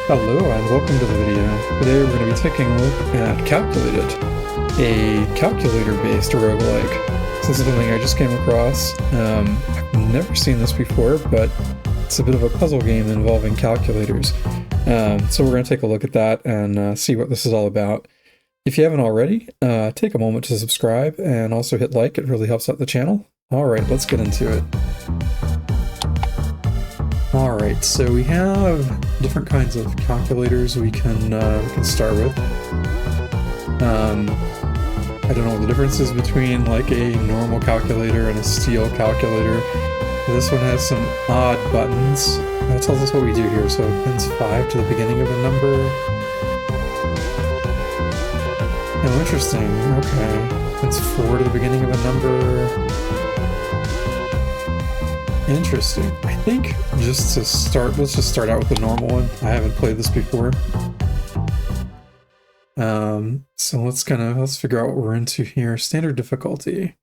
Hello and welcome to the video. Today we're going to be taking a look at Calculated, a calculator-based roguelike. This is something I just came across. I've never seen this before, but it's a bit of a puzzle game involving calculators. So we're going to take a look at that and see what this is all about. If you haven't already, take a moment to subscribe and also hit like. It really helps out the channel. Alright, let's get into it. Alright, so we have different kinds of calculators we can start with. I don't know what the difference is between like a normal calculator and a steel calculator. This one has some odd buttons. That tells us what we do here. So it pins 5 to the beginning of a number. Oh, interesting. Okay. Pins 4 to the beginning of a number. Interesting. I think just to start, let's just start out with the normal one. I haven't played this before. So let's figure out what we're into here. Standard difficulty.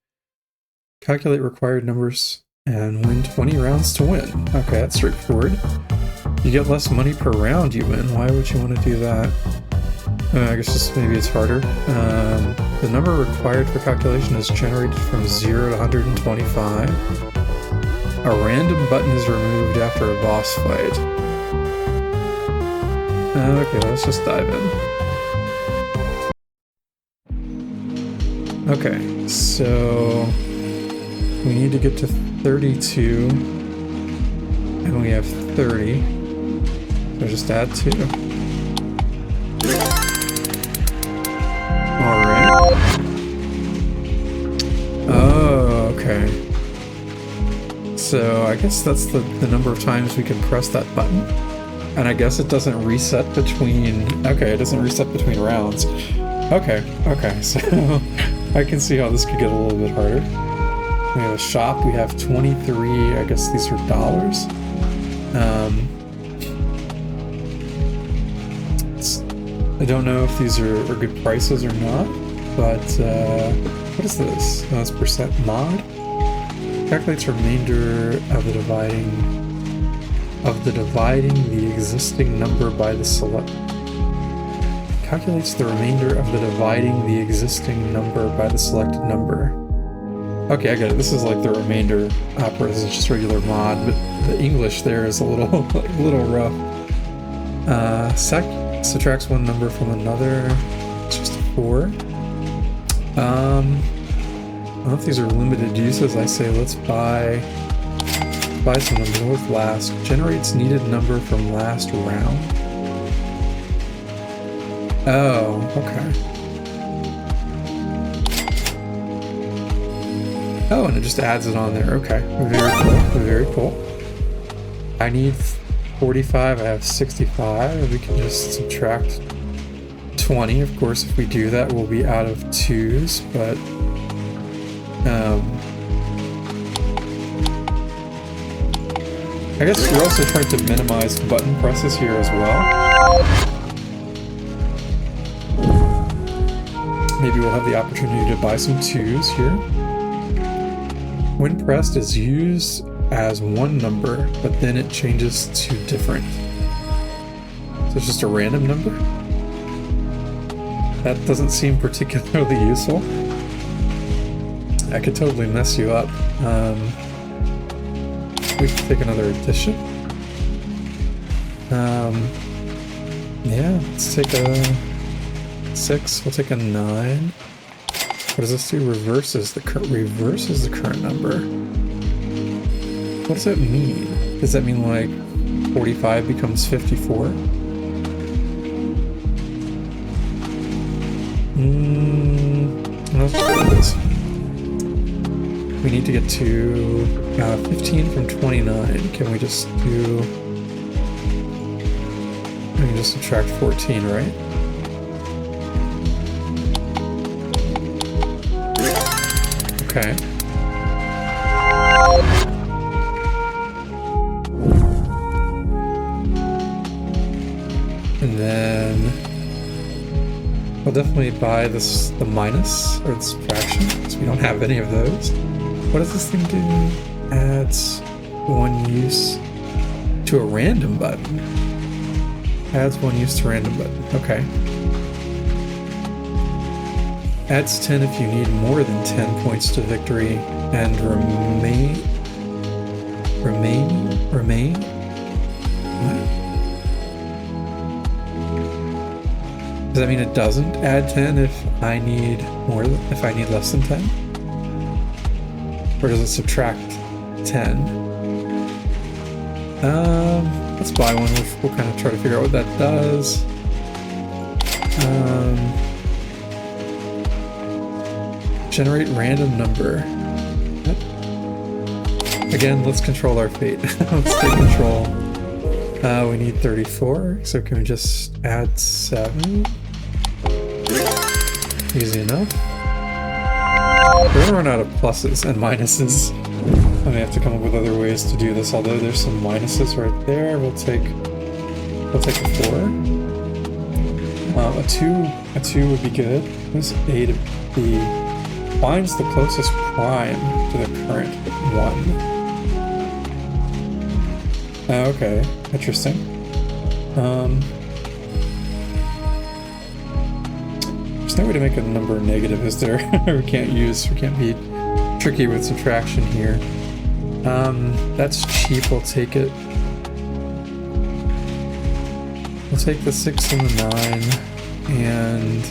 Calculate required numbers and win 20 rounds to win. Okay, that's straightforward. You get less money per round you win. Why would you want to do that? I guess just maybe it's harder. The number required for calculation is generated from 0 to 125. A random button is removed after a boss fight. Okay, let's just dive in. Okay, so we need to get to 32, and we have 30. So just add 2. Alright. Oh, okay. So I guess that's the number of times we can press that button. And I guess it doesn't reset between... Okay, it doesn't reset between rounds. Okay, so I can see how this could get a little bit harder. We have a shop, we have 23, I guess these are dollars. I don't know if these are good prices or not, but what is this? Oh, it's percent mod? Calculates remainder of the dividing the existing number by the select. Calculates the remainder of the dividing the existing number by the selected number. Okay, I get it. This is like the remainder opera. This is just regular mod, but the English there is a little rough. Subtracts one number from another. It's just a 4. I don't know if these are limited uses. I say let's buy some of them with last. Generates needed number from last round. Oh, okay. Oh, and it just adds it on there. Okay, very cool, very cool. I need 45, I have 65. We can just subtract 20. Of course, if we do that, we'll be out of 2s, but I guess we're also trying to minimize button presses here as well. Maybe we'll have the opportunity to buy some 2s here. When pressed is used as one number, but then it changes to different. So it's just a random number? That doesn't seem particularly useful. I could totally mess you up. We can take another addition. Yeah, let's take a 6. We'll take a 9. What does this do? Reverses the current number. What does that mean? Does that mean like 45 becomes 54? Let's do this. We need to get to 15 from 29. Can we just do... We can just subtract 14, right? Okay. And then we'll definitely buy this, the minus, or the subtraction, because we don't have any of those. What does this thing do? Adds one use to a random button. Adds 1 use to random button. Okay. Adds 10 if you need more than 10 points to victory, and remain. What? Does that mean it doesn't add 10 if I need less than 10? Or does it subtract 10? Let's buy one. We'll kind of try to figure out what that does. Generate random number. Yep. Again, let's control our fate. Let's take control. We need 34, so can we just add 7? Easy enough. We're gonna run out of pluses and minuses. I'm gonna have to come up with other ways to do this, although there's some minuses right there. We'll take a 4. A 2 would be good. What's A to B? Finds the closest prime to the current 1. Okay, interesting. There's no way to make a number negative, is there? we can't be tricky with subtraction here. That's cheap, we'll take it. We'll take the 6 and the 9, and...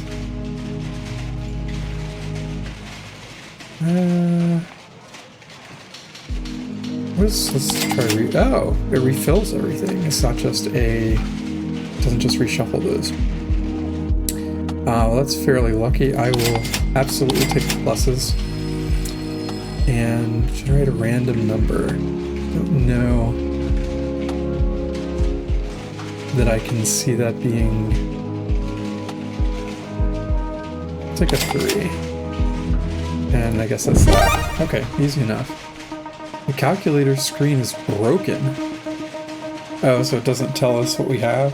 let's try oh, it refills everything. It's not just it doesn't just reshuffle those. Well, that's fairly lucky. I will absolutely take the pluses and generate a random number. Don't know that I can see that being... I'll take a 3. And I guess that's that. Okay, easy enough. The calculator screen is broken. Oh, so it doesn't tell us what we have?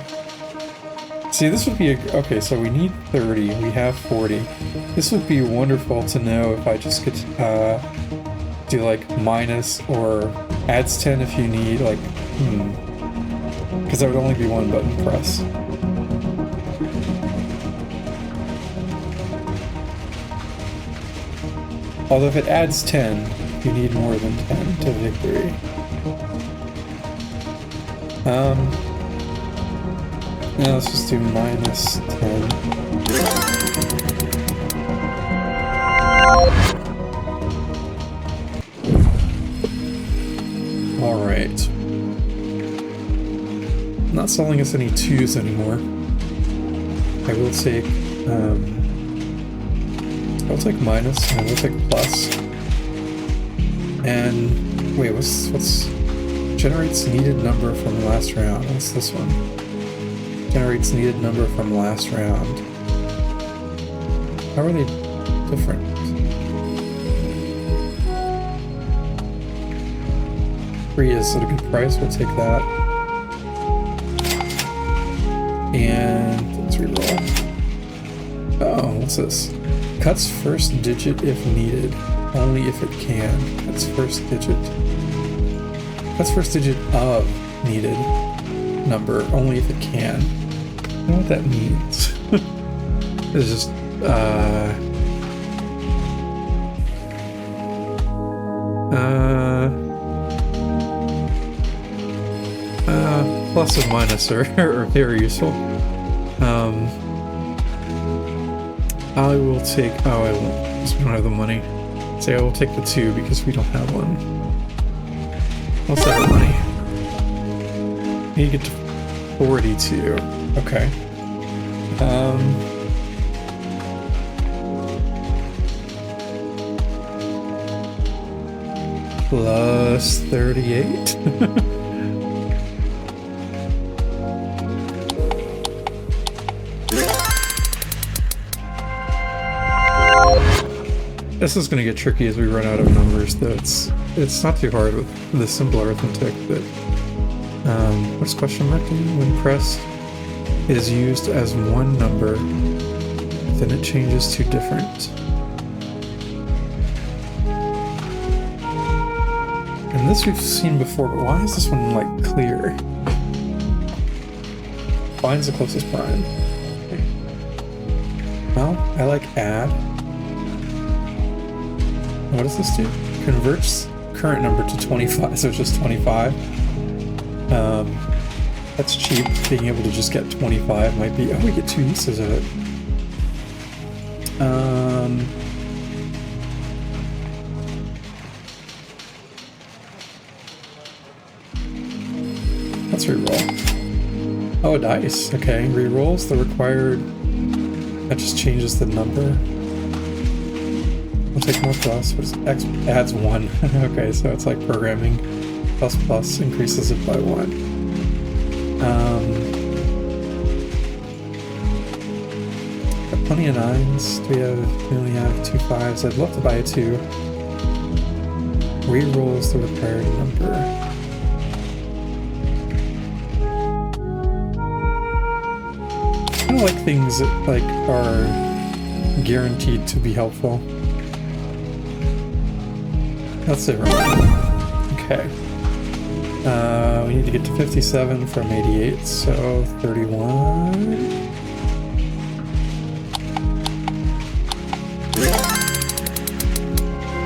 See, this would be okay, so we need 30, we have 40. This would be wonderful to know if I just could do like minus or adds 10 if you need, like, because there would only be one button press. Although if it adds 10, you need more than 10 to victory. Now let's just do minus 10. Alright. Not selling us any 2s anymore. I will take I'll take minus, and we'll take plus. And wait, what's generates needed number from last round? What's this one? Generates needed number from last round. How are they different? Three is at a good price. We'll take that. And let's reroll. Oh, what's this? Cuts first digit if needed, only if it can. Cuts first digit. Cuts first digit of needed number, only if it can. I don't know what that means. It's just, plus and minus are very useful. I will take, oh, I won't, because we don't have the money. Say I will take the 2 because we don't have one. Let's have the money. You get to 42. Okay. Plus 38. This is going to get tricky as we run out of numbers, though it's not too hard with the simple arithmetic, but what's question mark mean? When pressed, it is used as one number, then it changes to different. And this we've seen before, but why is this one, like, clear? Finds the closest prime. Okay. Well, I like add. What does this do? Converts current number to 25, so it's just 25. That's cheap. Being able to just get 25 might be... Oh, we get 2 uses of it. Let's reroll. Oh, a dice. Okay, rerolls the required... That just changes the number. We'll take more plus. What is it? X adds 1. Okay, so it's like programming. Plus plus increases it by 1. Got plenty of 9s. We only have 2 5s. I'd love to buy a 2. Rerolls the required number. I don't like things that like are guaranteed to be helpful. That's it, right? Okay. We need to get to 57 from 88, so 31.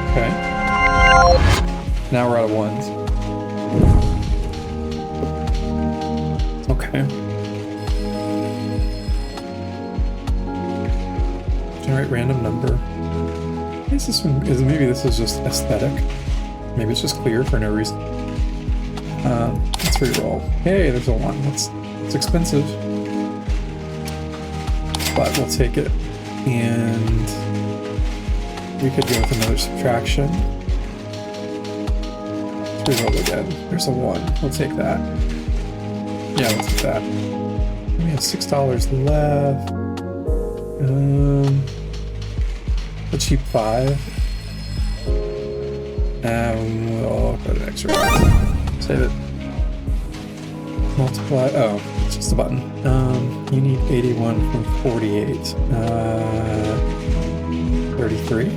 Okay. Now we're out of 1s. Okay. Generate random number. Maybe this is just aesthetic. Maybe it's just clear for no reason. Let's reroll. Hey, there's a 1. It's expensive, but we'll take it. And we could go with another subtraction. Let's reroll again. There's a 1. We'll take that. Yeah, we'll take that. We have $6 left. A cheap 5. We'll go to the next round. Save it. Multiply. Oh, it's just a button. You need 81 from 48. 33.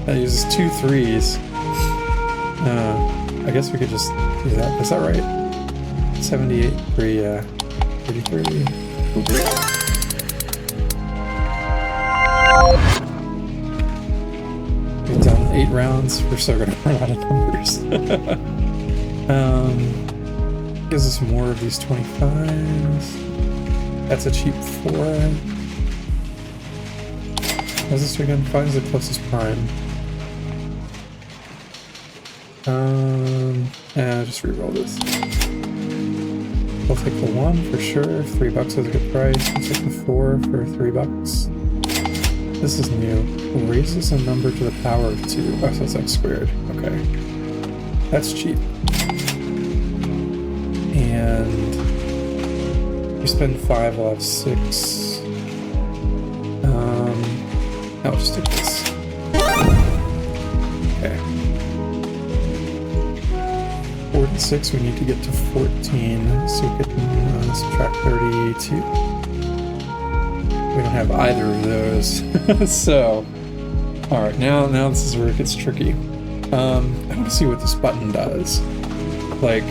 That uses 2 3s. I guess we could just do that. Is that right? 78, 3, 33. We've done 8 rounds. We're so gonna run out of numbers. Gives us more of these 25s. That's a cheap 4. How's this again? Finds the closest prime. Just reroll this. We'll take the 1 for sure. $3 is a good price. We'll take the 4 for $3. This is new. Raises a number to the power of 2. Oh, so it's like squared. Okay. That's cheap. And you spend 5, I'll have 6. I'll just take this. Okay. 46, we need to get to 14, so we can subtract 32. We don't have either of those. So, alright, now this is where it gets tricky. I want to see what this button does. Like,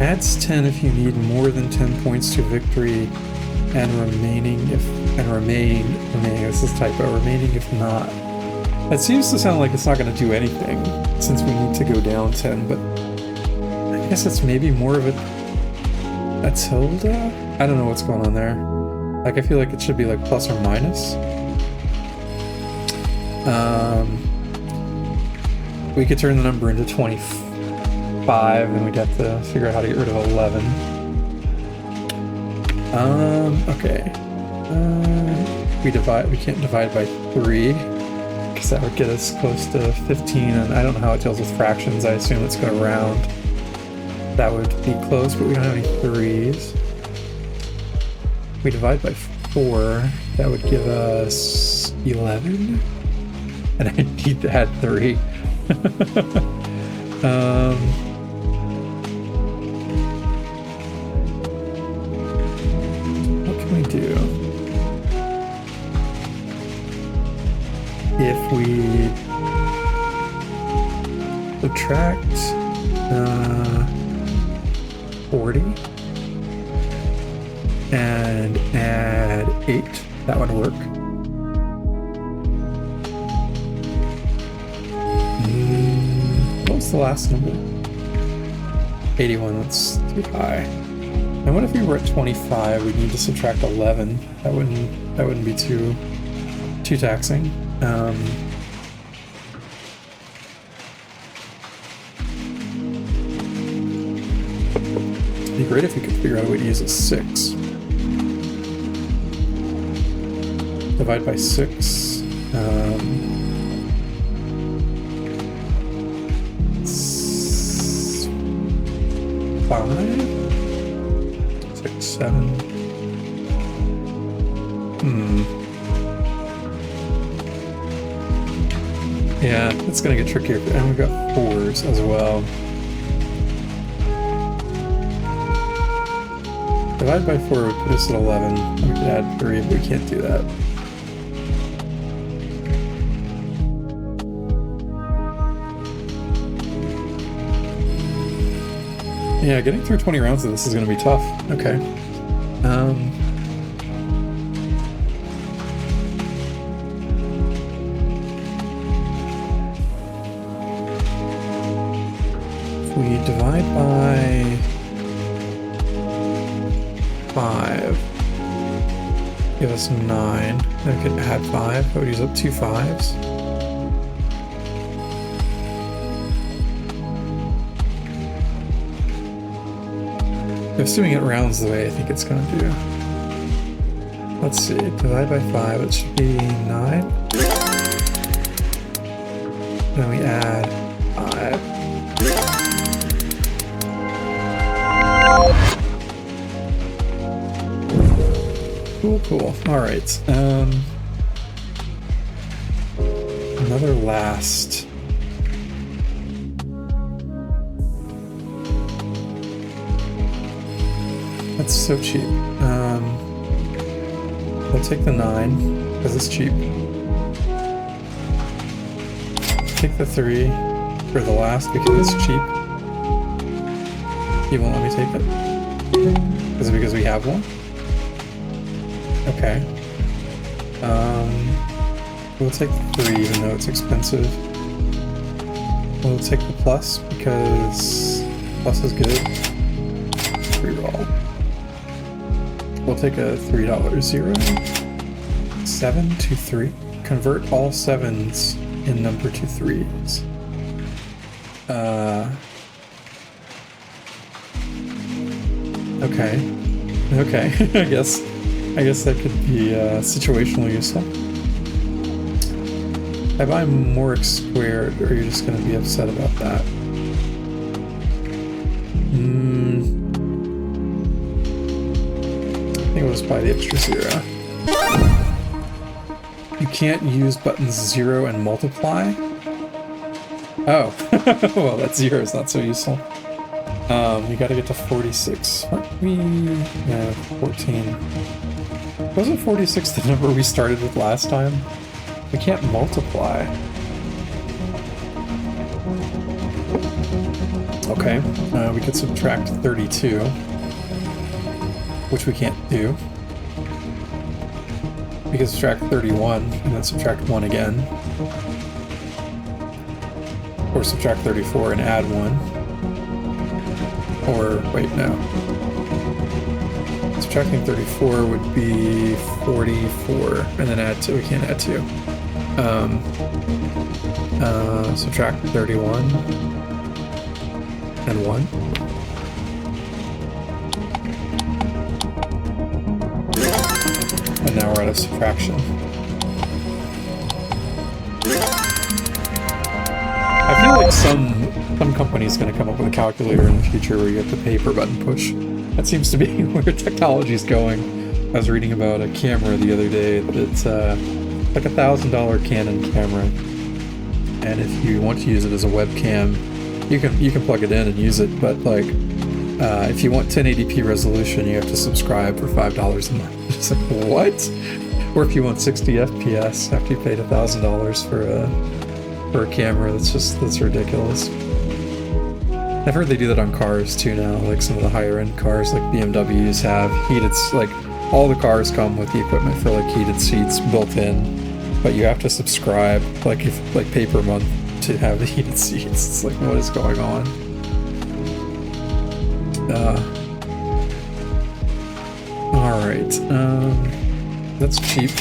adds 10 if you need more than 10 points to victory, and remaining this is typo, remaining if not. That seems to sound like it's not going to do anything, since we need to go down 10, but I guess it's maybe more of a tilde? I don't know what's going on there. Like, I feel like it should be like plus or minus. We could turn the number into 25, and we'd have to figure out how to get rid of 11. Okay. We can't divide by 3. Because that would get us close to 15, and I don't know how it deals with fractions. I assume it's going to round. That would be close, but we don't have any 3s. We divide by 4, that would give us 11. And I need to add 3. What can we do? If we Subtract 40 and add 8. That would work. What was the last number? 81. That's too high. And what if we were at 25? We'd need to subtract 11. That wouldn't be too taxing. It'd be great if we could figure out a way to use a 6. Divide by 6. 5, 6, 7. Yeah, it's gonna get trickier. And we've got 4s as well. Divide by 4 would put us at 11. We could add 3, but we can't do that. Yeah, getting through 20 rounds of this is going to be tough. Okay. If we divide by 5, give us 9. Then we could add 5. That would use up 2 5s. Assuming it rounds the way I think it's going to do. Let's see, divide by 5, it should be 9. Then we add 5. Cool. Alright. Another last. That's so cheap. We'll take the 9, because it's cheap. Take the 3 for the last, because it's cheap. You won't let me take it? Is it because we have one? Okay. We'll take the 3, even though it's expensive. We'll take the plus, because plus is good. Reroll. We'll take a $3 0. 7 to 3. Convert all 7s in number to 3s. Okay. I guess that could be situationally useful. I buy more squared, or you're just going to be upset about that? I think we'll just buy the extra 0. You can't use buttons 0 and multiply? Oh, well, that 0 is not so useful. You gotta get to 46. Aren't we? No, 14. Wasn't 46 the number we started with last time? We can't multiply. Okay, we could subtract 32, which we can't do. We can subtract 31 and then subtract 1 again. Or subtract 34 and add 1. Or, wait, no. Subtracting 34 would be 44, and then add 2. We can't add 2. Subtract 31 and 1. And now we're out of subtraction. I feel like some company's going to come up with a calculator in the future where you have to pay per button push. That seems to be where technology's going. I was reading about a camera the other day that's like a $1,000 Canon camera, and if you want to use it as a webcam, you can plug it in and use it. But like, if you want 1080p resolution, you have to subscribe for $5 a month. It's like, what? Or if you want 60 FPS, after you paid $1,000 for for a camera. That's ridiculous. I've heard they do that on cars too now, like some of the higher end cars like BMWs have heated, like all the cars come with the equipment for like heated seats built in, but you have to subscribe, like pay per month to have the heated seats. It's like, what is going on? Alright, that's cheap.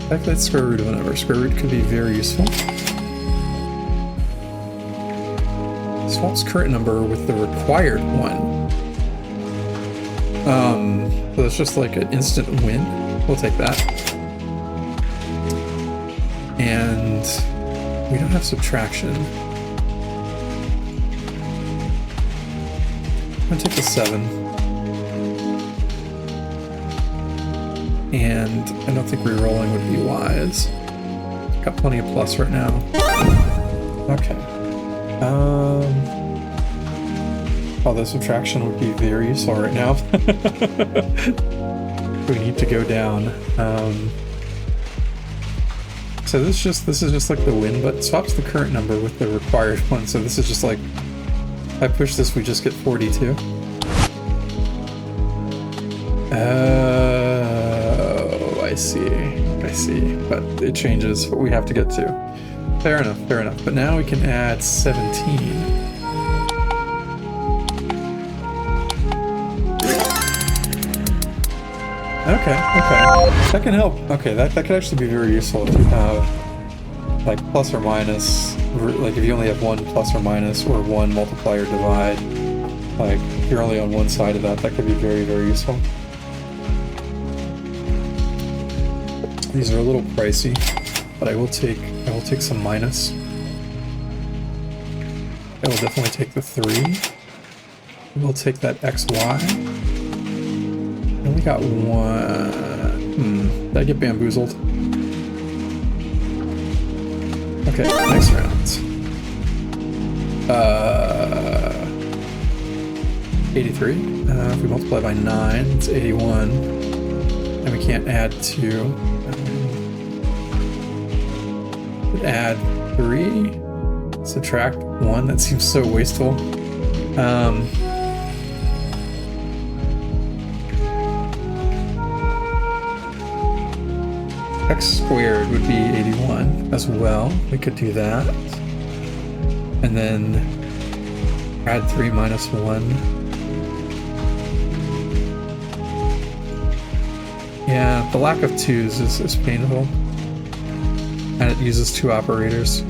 Calculate square root of a number. Square root could be very useful. Swaps current number with the required one. So that's just like an instant win. We'll take that. And we don't have subtraction. I'm gonna take the 7. And I don't think re-rolling would be wise. Got plenty of plus right now. Okay. Although subtraction would be very useful right now. We need to go down. So this is just like the win, but swaps the current number with the required one. So this is just like, if I push this, we just get 42. Oh, I see. But it changes what we have to get to. Fair enough. But now we can add 17. Okay. That can help. Okay, that could actually be very useful if you have like plus or minus, like if you only have one plus or minus or one multiplier divide, like if you're only on one side of that could be very, very useful. These are a little pricey, but I will take some minus. I will definitely take the 3. We'll take that XY. I only got 1. Did I get bamboozled? Okay, next round. 83. If we multiply by 9, it's 81. And we can't add 2. Add 3, subtract 1. That seems so wasteful. X squared would be 81 as well. We could do that. And then add 3 minus 1. Yeah, the lack of 2s is painful. And it uses 2 operators.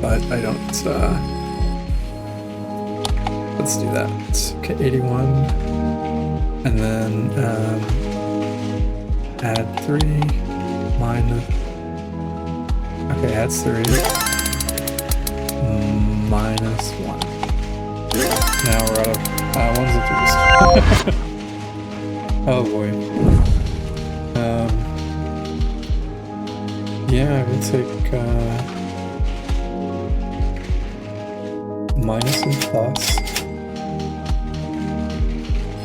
But I don't, let's do that. Okay, 81. And then, add 3, minus, okay, adds 3, minus 1. Now we're out of, ones and 3s. Oh boy. Yeah, we'll take minus and plus.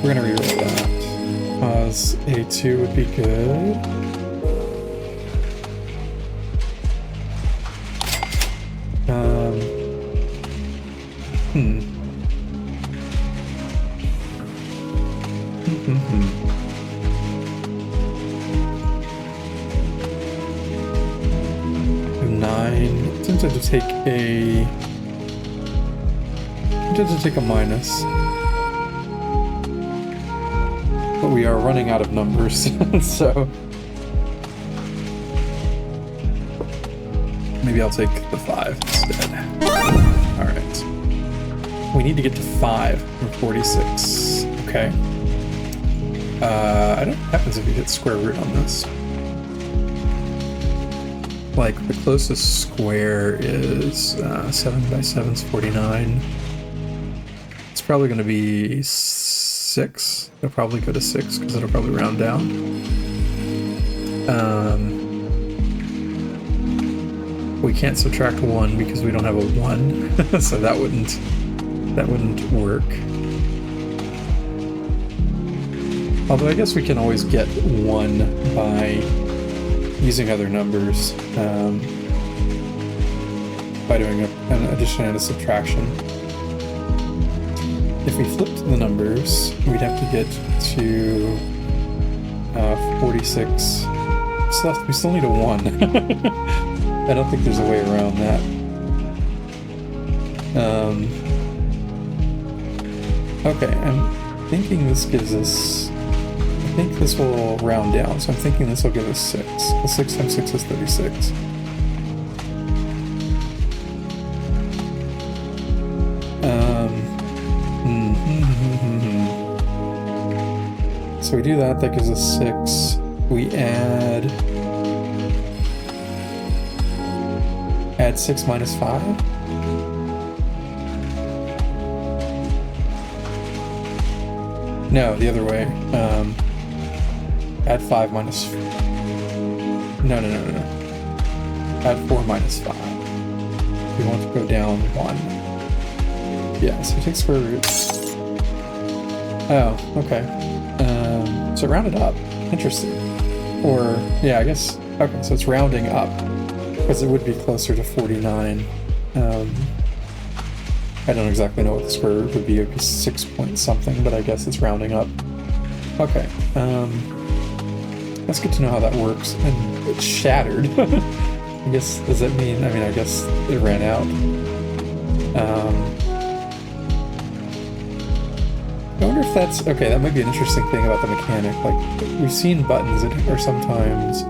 We're gonna reroll that. A2 would be good. Tempted to take a minus, but we are running out of numbers, so maybe I'll take the 5 instead. All right, we need to get to 5 from 46. Okay. I don't know what happens if you hit square root on this. Like, the closest square is 7 by 7 is 49. It's probably going to be 6. It'll probably go to 6 because it'll probably round down. We can't subtract 1 because we don't have a 1, so that wouldn't work. Although I guess we can always get 1 by using other numbers by doing an addition and a subtraction. If we flipped the numbers, we'd have to get to 46. We still need a 1. I don't think there's a way around that. Okay, I'm thinking this gives us... I think this will round down, so I'm thinking this will give us 6. Well, 6 times 6 is 36. So we do that, that gives us 6. We add 6 minus 5. No, the other way. Add 5 minus... No. Add 4 minus 5. We want to go down 1. Yeah, so take square root. Oh, okay. So round it up. Interesting. Or, yeah, I guess... Okay, so it's rounding up. Because it would be closer to 49. I don't exactly know what the square root would be. It would be 6 point something, but I guess it's rounding up. Okay. That's good to know how that works. And it's shattered. I guess, does that mean... I mean, I guess it ran out. I wonder if that's... Okay, that might be an interesting thing about the mechanic. Like, we've seen buttons that are sometimes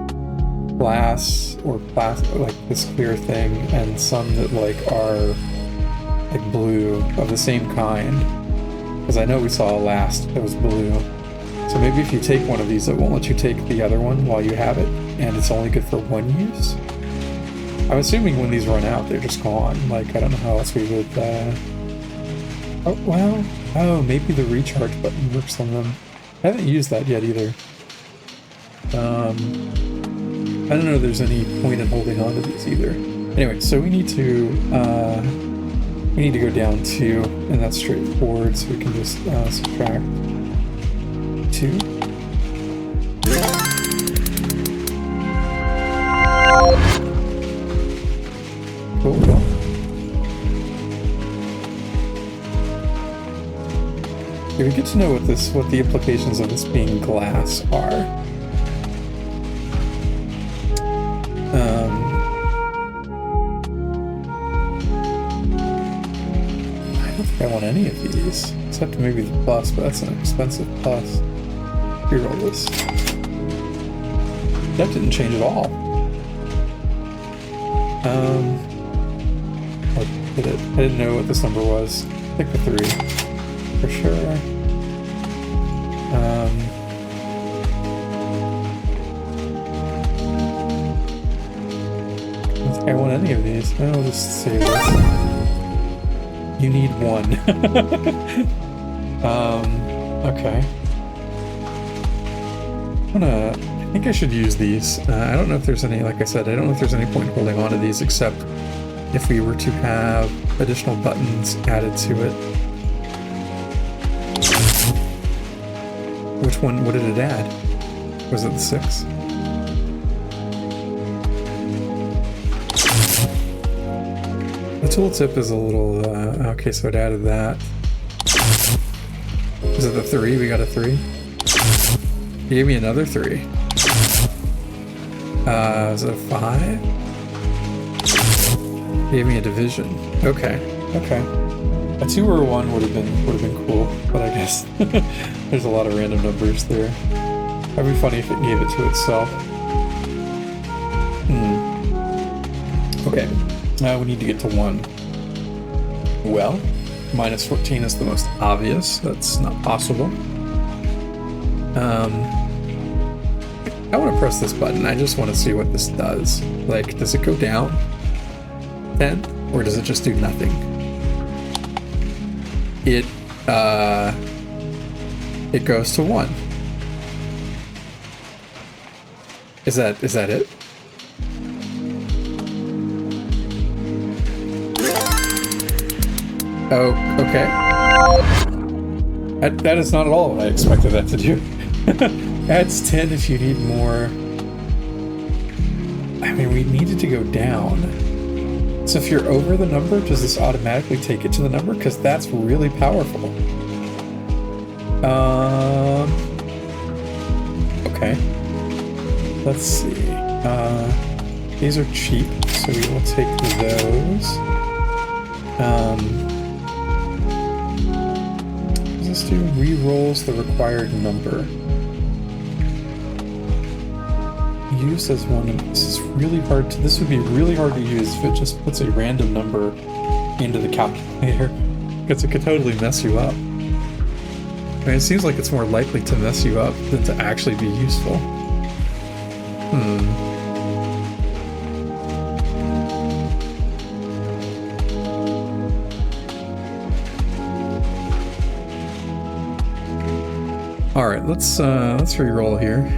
glass or plastic, like this clear thing, and some that, like, are, like, blue of the same kind. Because I know we saw a last that was blue. So maybe if you take one of these, it won't let you take the other one while you have it, and it's only good for one use? I'm assuming when these run out, they're just gone. Like, I don't know how else we would... Oh, well... Oh, maybe the recharge button works on them. I haven't used that yet either. I don't know if there's any point in holding on to these either. Anyway, so we need to go down 2, and that's straightforward, so we can just subtract 2. Cool. It would be good to know what the implications of this being glass are. I don't think I want any of these, except maybe the plus, but that's an expensive plus. Reroll this. That didn't change at all. Or did it? I didn't know what this number was. I think the 3. For sure. I don't think I want any of these. I'll just save this. You need 1. Okay. I think I should use these. I don't know if there's any, like I said, I don't know if there's any point holding on to these except if we were to have additional buttons added to it. Which one, what did it add? Was it the 6? The tooltip is a little, okay, so it added that. Is it the 3? We got a 3? He gave me another 3. Is it a 5? He gave me a division. Okay. A 2 or a 1 would have been cool, but I guess there's a lot of random numbers there. That'd be funny if it gave it to itself. Okay, now we need to get to 1. Well, minus 14 is the most obvious. That's not possible. I want to press this button. I just want to see what this does. Like, does it go down 10, or does it just do nothing? It goes to 1. Is that it? Oh, okay. That is not at all what I expected that to do. Adds 10 if you need more. I mean, we needed to go down. So if you're over the number, does this automatically take it to the number? Because that's really powerful. Okay. Let's see. These are cheap, so we will take those. Does this do? Re-rolls the required number. Used as one. This is really hard to. This would be really hard to use if it just puts a random number into the calculator, because it could totally mess you up. I mean, it seems like it's more likely to mess you up than to actually be useful. All right, let's re-roll here.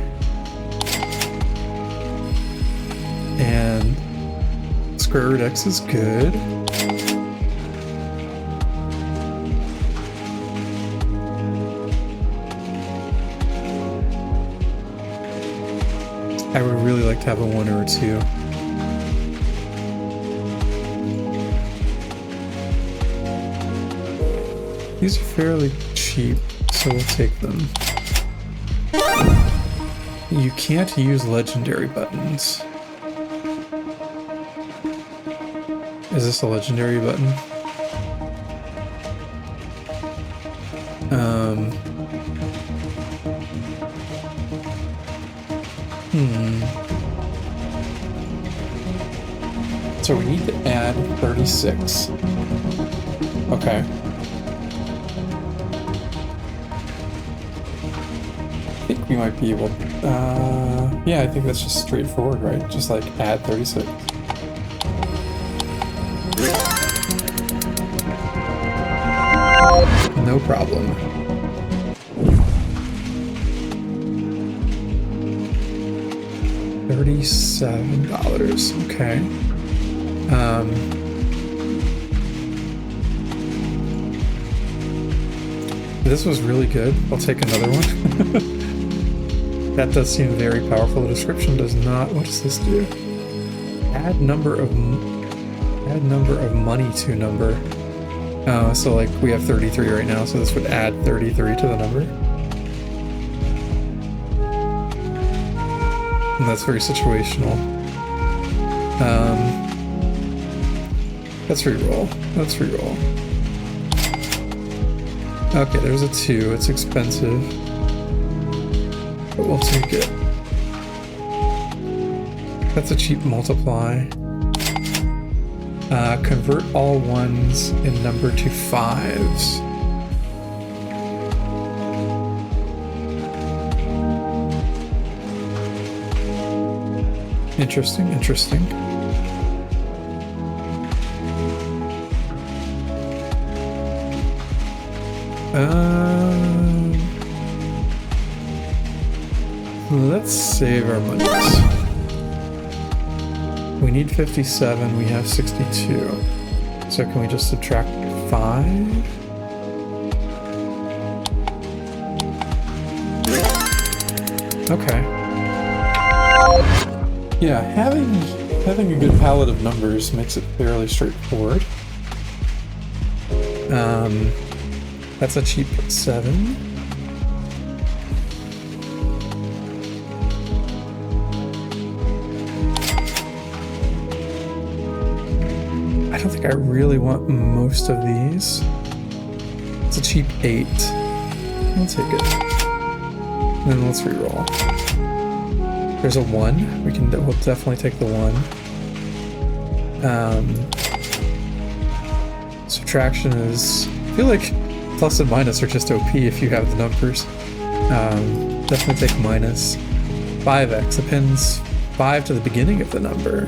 And square root x is good. I would really like to have a 1 or a 2. These are fairly cheap, so we'll take them. You can't use legendary buttons. Is this a legendary button? So we need to add 36. Okay. I think we might be able yeah, I think that's just straightforward, right? Just like add 36. No problem. $37, okay. This was really good. I'll take another one. That does seem very powerful. The description does not. What does this do? Add number of money to number. Oh, so like we have 33 right now, so this would add 33 to the number. And that's very situational. Let's reroll. Let's reroll. Okay, there's a 2. It's expensive, but we'll take it. That's a cheap multiply. Convert all 1s in number to 5s. Interesting, interesting. Let's save our monies. We need 57, we have 62. So can we just subtract 5? Okay. Yeah, having a good palette of numbers makes it fairly straightforward. That's a cheap 7. I don't think I really want most of these. It's a cheap 8. I'll take it. And then let's reroll. There's a 1. We'll definitely take the 1. Subtraction is. I feel like plus and minus are just OP if you have the numbers. Definitely take minus. 5x appends 5 to the beginning of the number.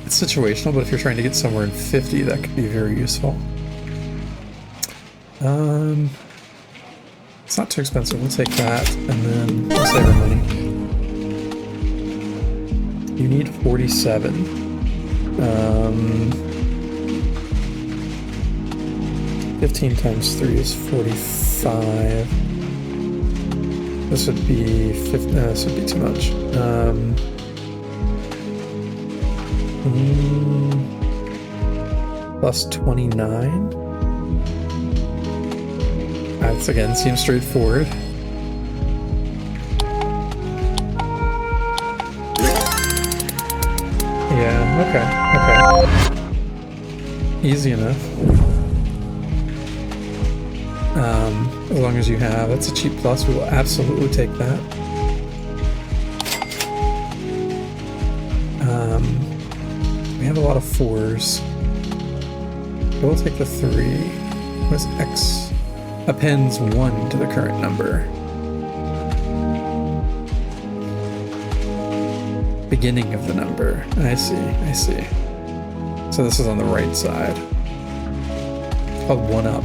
It's situational, but if you're trying to get somewhere in 50, that could be very useful. It's not too expensive. We'll take that, and then we'll save our money. You need 47. 15 times 3 is 45. This would be 50, this would be too much. Plus 29. That again seems straightforward. Yeah, okay. Easy enough. As long as you have, that's a cheap plus, we will absolutely take that. We have a lot of 4s. We'll take the 3. What's X? Appends 1 to the current number. Beginning of the number. I see, I see. So this is on the right side. It's called 1 up.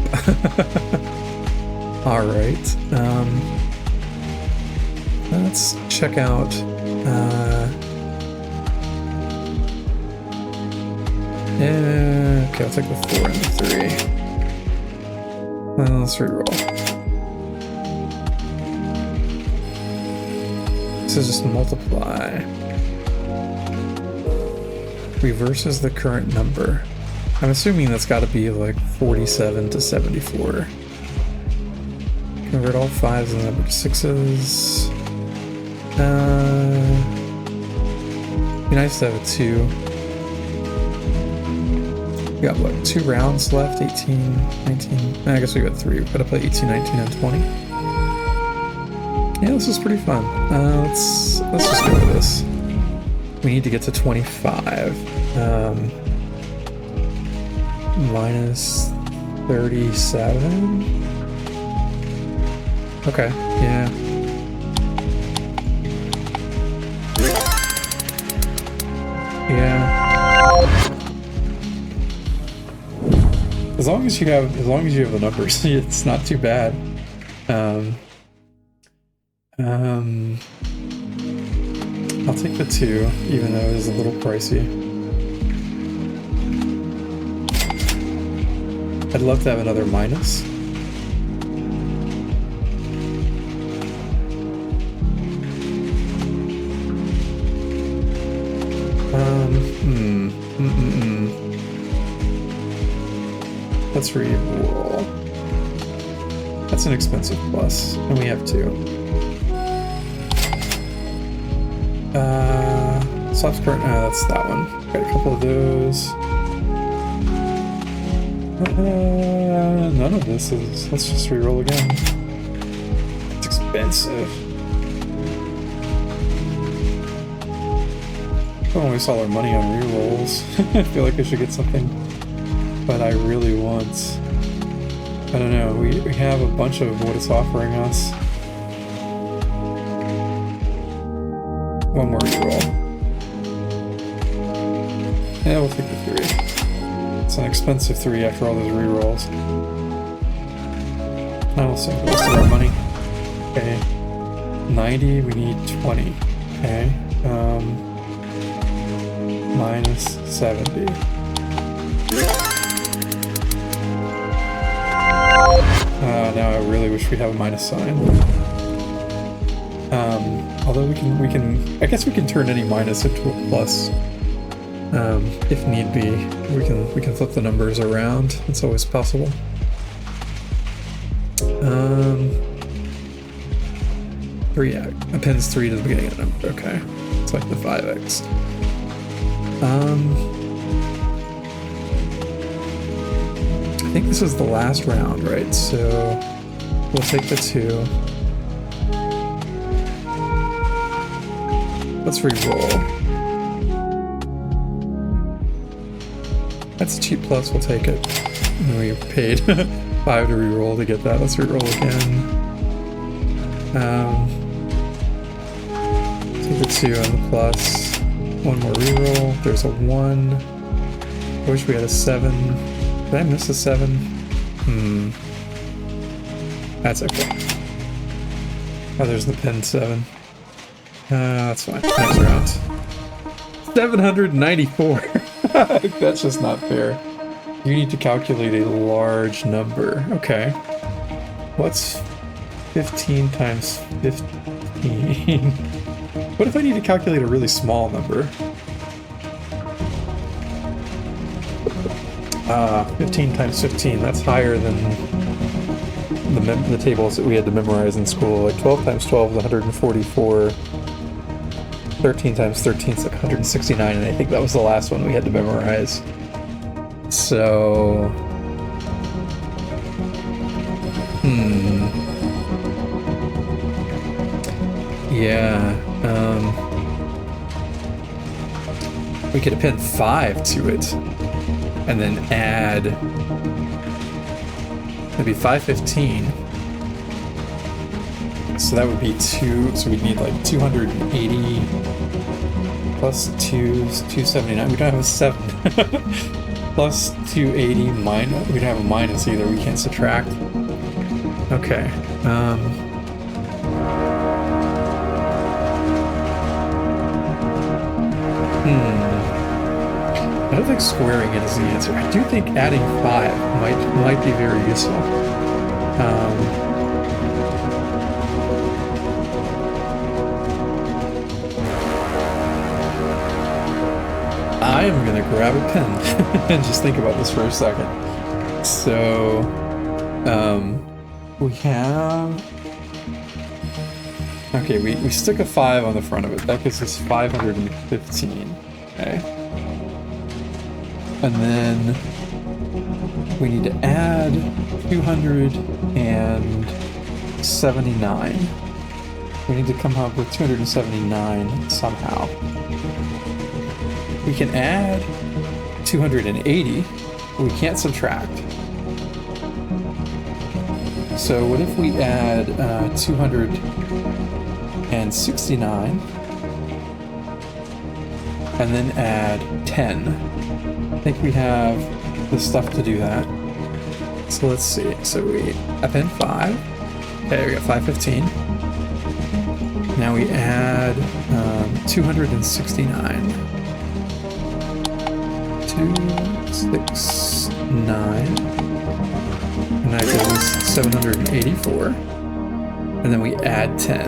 Alright. Let's check out yeah, okay, I'll take the 4 and the 3. Well, let's reroll. This is just multiply. Reverses the current number. I'm assuming that's got to be like 47 to 74. Convert all 5s and number 6s. Be nice to have a 2. We got what, 2 rounds left? 18, 19. I guess we got 3. We've got to play 18, 19, and 20. Yeah, this is pretty fun. Let's just go with this. We need to get to 25. Minus 37. Okay, yeah. Yeah. As long as you have the numbers, it's not too bad. I'll take the 2, even though it is a little pricey. I'd love to have another minus. Let's re-roll. That's an expensive plus, and we have 2. Soft current, that's that one. Got a couple of those. None of this is, let's just re-roll again. It's expensive. Don't waste all our money on re-rolls. I feel like I should get something, but I really want, I don't know, we have a bunch of what it's offering us. One more reroll. Yeah, we'll take the 3. It's an expensive 3 after all those rerolls. Now we'll save the rest of our money. Okay. 90, we need 20. Okay. Minus 70. Now I really wish we have a minus sign. Although we can, I guess we can turn any minus into a plus. If need be, we can flip the numbers around. It's always possible. Three appends 3 to the beginning of the number. Okay, it's like the 5x. I think this is the last round, right? So we'll take the 2. Let's re-roll. That's a cheap plus, we'll take it. And we paid 5 to re-roll to get that. Let's re-roll again. Take the 2 on the plus. One more re-roll. There's a 1. I wish we had a 7. Did I miss a 7? That's okay. Oh, there's the pin 7. That's fine. Next round. 794. That's just not fair. You need to calculate a large number. Okay. Let's 15 times 15. What if I need to calculate a really small number? 15 times 15, that's higher than the tables that we had to memorize in school. Like 12 times 12 is 144. 13 times 13 is like 169, and I think that was the last one we had to memorize. So... Yeah, we could append 5 to it, and then add, that'd be 515. So that would be 2, so we'd need like 280 plus 2 is 279. We don't have a 7. Plus 280 minus, we don't have a minus either, we can't subtract. Okay, I don't think squaring it is the answer. I do think adding 5 might be very useful. I am gonna grab a pen and just think about this for a second. So, we have... Okay, we stick a 5 on the front of it. That gives us 515. Okay. And then we need to add 279. We need to come up with 279 somehow. We can add 280. We can't subtract. So what if we add 269 and then add 10? I think we have the stuff to do that. So let's see. So we append 5. Okay, we got 515. Now we add 269. 269. And that gives us 784. And then we add 10.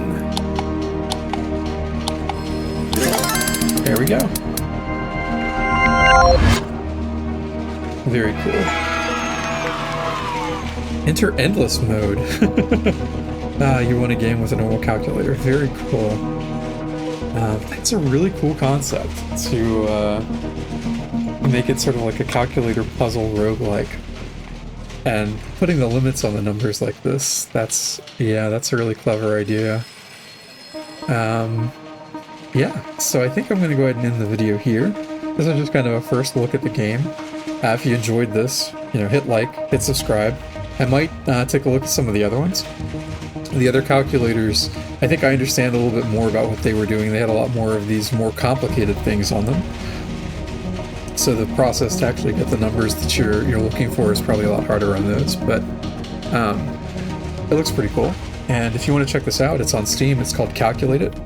There we go. Very cool. Enter endless mode. You won a game with a normal calculator. Very cool. That's a really cool concept to make it sort of like a calculator puzzle roguelike. And putting the limits on the numbers like this, that's a really clever idea. Yeah, so I think I'm going to go ahead and end the video here. This is just kind of a first look at the game. If you enjoyed this, hit like, hit subscribe. I might take a look at some of the other ones. The other calculators, I think I understand a little bit more about what they were doing. They had a lot more of these more complicated things on them. So the process to actually get the numbers that you're looking for is probably a lot harder on those, but it looks pretty cool. And if you want to check this out, it's on Steam. It's called Calculate It.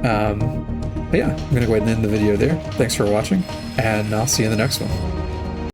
But yeah, I'm going to go ahead and end the video there. Thanks for watching, and I'll see you in the next one.